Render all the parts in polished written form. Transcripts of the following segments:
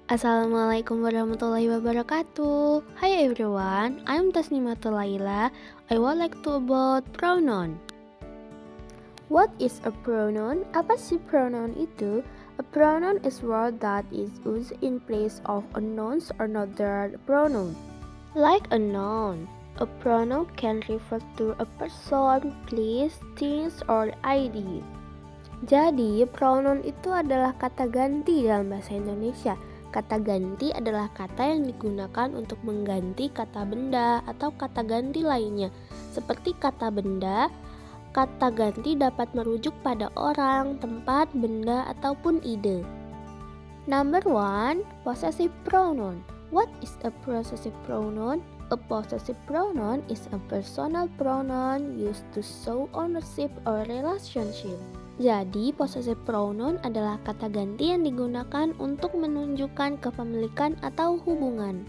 Assalamualaikum warahmatullahi wabarakatuh. Hi everyone, I'm Tasnimatul Laila. I would like to about pronoun. What is a pronoun? Apa sih pronoun itu? A pronoun is word that is used in place of a noun or another pronoun. Like a noun, a pronoun can refer to a person, place, things, or idea. Jadi, pronoun itu adalah kata ganti dalam bahasa Indonesia. Kata ganti adalah kata yang digunakan untuk mengganti kata benda atau kata ganti lainnya. Seperti kata benda, kata ganti dapat merujuk pada orang, tempat, benda, ataupun ide. Number 1, possessive pronoun. What is a possessive pronoun? A possessive pronoun is a personal pronoun used to show ownership or relationship. Jadi, possessive pronoun adalah kata ganti yang digunakan untuk menunjukkan kepemilikan atau hubungan.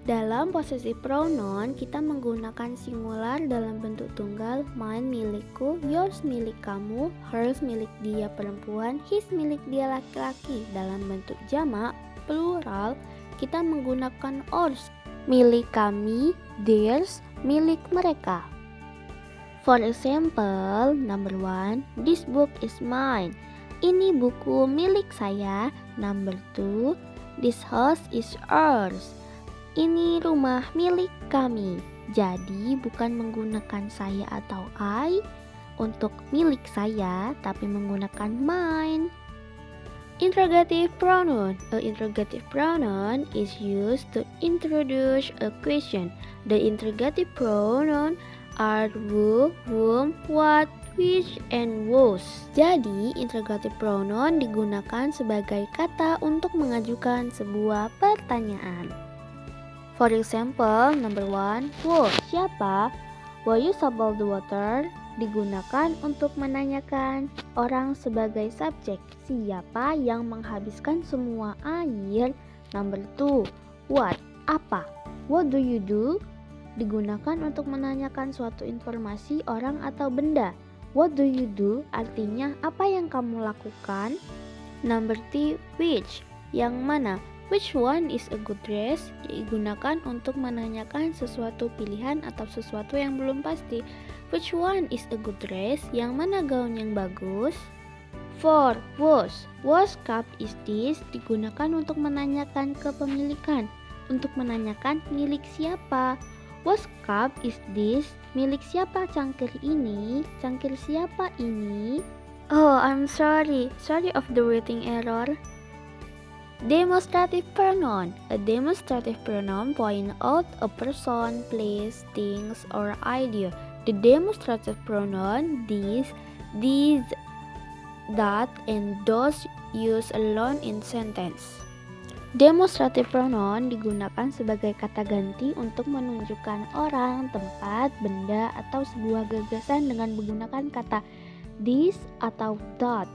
Dalam possessive pronoun, kita menggunakan singular dalam bentuk tunggal, mine milikku, yours milik kamu, hers milik dia perempuan, his milik dia laki-laki. Dalam bentuk jamak, plural, kita menggunakan ours, milik kami, theirs, milik mereka. For example, number 1, this book is mine. Ini buku milik saya. Number 2, this house is ours. Ini rumah milik kami. Jadi bukan menggunakan saya atau I untuk milik saya, tapi menggunakan mine. Interrogative pronoun. A interrogative pronoun is used to introduce a question. The interrogative pronoun are who, whom, what, which, and whose. Jadi, interrogative pronoun digunakan sebagai kata untuk mengajukan sebuah pertanyaan. For example, number 1, who, siapa? Will you shovel the water? Digunakan untuk menanyakan orang sebagai subjek. Siapa yang menghabiskan semua air? Number 2, what, apa? What do you do? Digunakan untuk menanyakan suatu informasi orang atau benda. What do you do? Artinya apa yang kamu lakukan. Number 3, which, yang mana? Which one is a good dress? Digunakan untuk menanyakan sesuatu pilihan atau sesuatu yang belum pasti. Which one is a good dress? Yang mana gaun yang bagus? 4, whose cup is this? Digunakan untuk menanyakan kepemilikan. Untuk menanyakan milik siapa. Whose cup is this? Milik siapa cangkir ini? Cangkir siapa ini? Oh, I'm sorry. Sorry of the writing error. Demonstrative pronoun. A demonstrative pronoun point out a person, place, things, or idea. The demonstrative pronoun these, that, and those used alone in sentence. Demonstrative pronoun digunakan sebagai kata ganti untuk menunjukkan orang, tempat, benda, atau sebuah gagasan dengan menggunakan kata this atau that.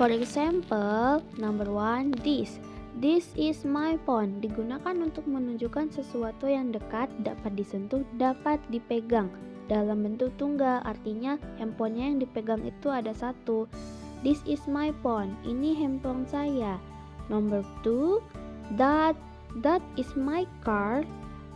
For example, number 1, this. This is my phone. Digunakan untuk menunjukkan sesuatu yang dekat, dapat disentuh, dapat dipegang. Dalam bentuk tunggal, artinya handphonenya yang dipegang itu ada satu. This is my phone. Ini handphone saya. Number 2, that is my car.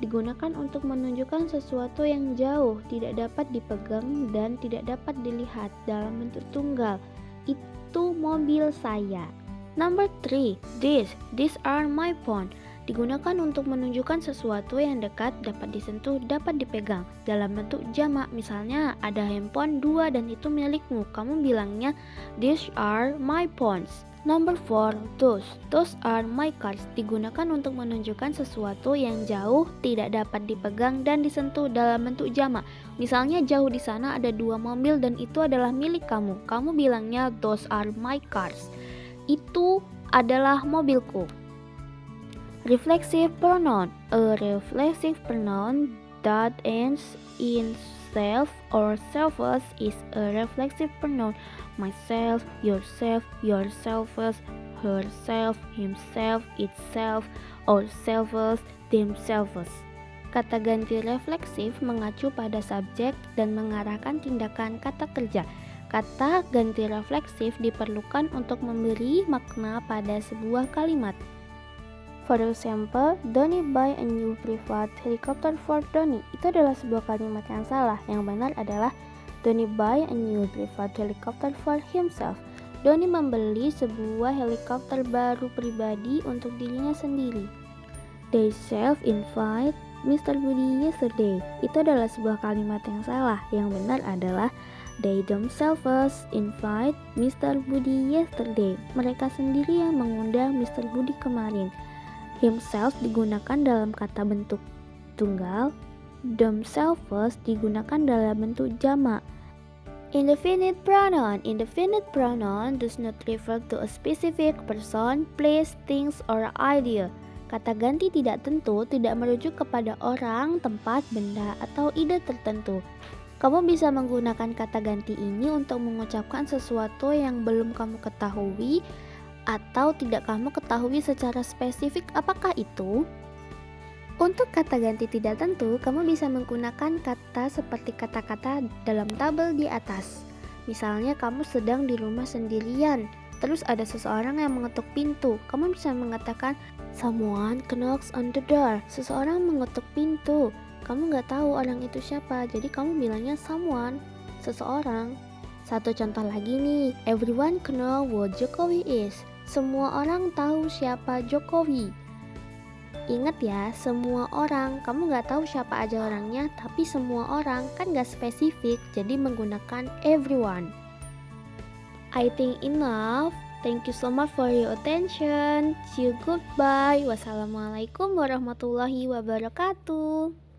Digunakan untuk menunjukkan sesuatu yang jauh, tidak dapat dipegang dan tidak dapat dilihat. Dalam bentuk tunggal, itu mobil saya. Number 3, these are my phone. Digunakan untuk menunjukkan sesuatu yang dekat, dapat disentuh, dapat dipegang. Dalam bentuk jamak, misalnya ada handphone 2 dan itu milikmu. Kamu bilangnya these are my phones. Number 4, those are my cars. Digunakan untuk menunjukkan sesuatu yang jauh, tidak dapat dipegang dan disentuh dalam bentuk jamak. Misalnya jauh di sana ada 2 mobil dan itu adalah milik kamu. Kamu bilangnya those are my cars. Itu adalah mobilku. Reflexive pronoun. A reflexive pronoun that ends in self or selfless is a reflexive pronoun. Myself, yourself, yourselves, herself, himself, itself, ourselves, themselves. Kata ganti refleksif mengacu pada subjek dan mengarahkan tindakan kata kerja. Kata ganti refleksif diperlukan untuk memberi makna pada sebuah kalimat. For example, Donnie buy a new private helicopter for Donnie. Itu adalah sebuah kalimat yang salah. Yang benar adalah Donnie buy a new private helicopter for himself. Donnie membeli sebuah helikopter baru pribadi untuk dirinya sendiri. They self-invite Mr. Budi yesterday. Itu adalah sebuah kalimat yang salah. Yang benar adalah they themselves invite Mr. Budi yesterday. Mereka sendiri yang mengundang Mr. Budi kemarin. Himself digunakan dalam kata bentuk tunggal. Themselves digunakan dalam bentuk jamak. Indefinite pronoun does not refer to a specific person, place, things, or idea. Kata ganti tidak tentu tidak merujuk kepada orang, tempat, benda, atau ide tertentu. Kamu bisa menggunakan kata ganti ini untuk mengucapkan sesuatu yang belum kamu ketahui atau tidak kamu ketahui secara spesifik apakah itu. Untuk kata ganti tidak tentu, kamu bisa menggunakan kata seperti kata-kata dalam tabel di atas. Misalnya kamu sedang di rumah sendirian, terus ada seseorang yang mengetuk pintu. Kamu bisa mengatakan, someone knocks on the door. Seseorang mengetuk pintu. Kamu nggak tahu orang itu siapa, jadi kamu bilangnya someone, seseorang. Satu contoh lagi nih, everyone know what Jokowi is. Semua orang tahu siapa Jokowi. Ingat ya, semua orang, kamu nggak tahu siapa aja orangnya, tapi semua orang kan nggak spesifik, jadi menggunakan everyone. I think enough. Thank you so much for your attention. See you, goodbye. Wassalamualaikum warahmatullahi wabarakatuh.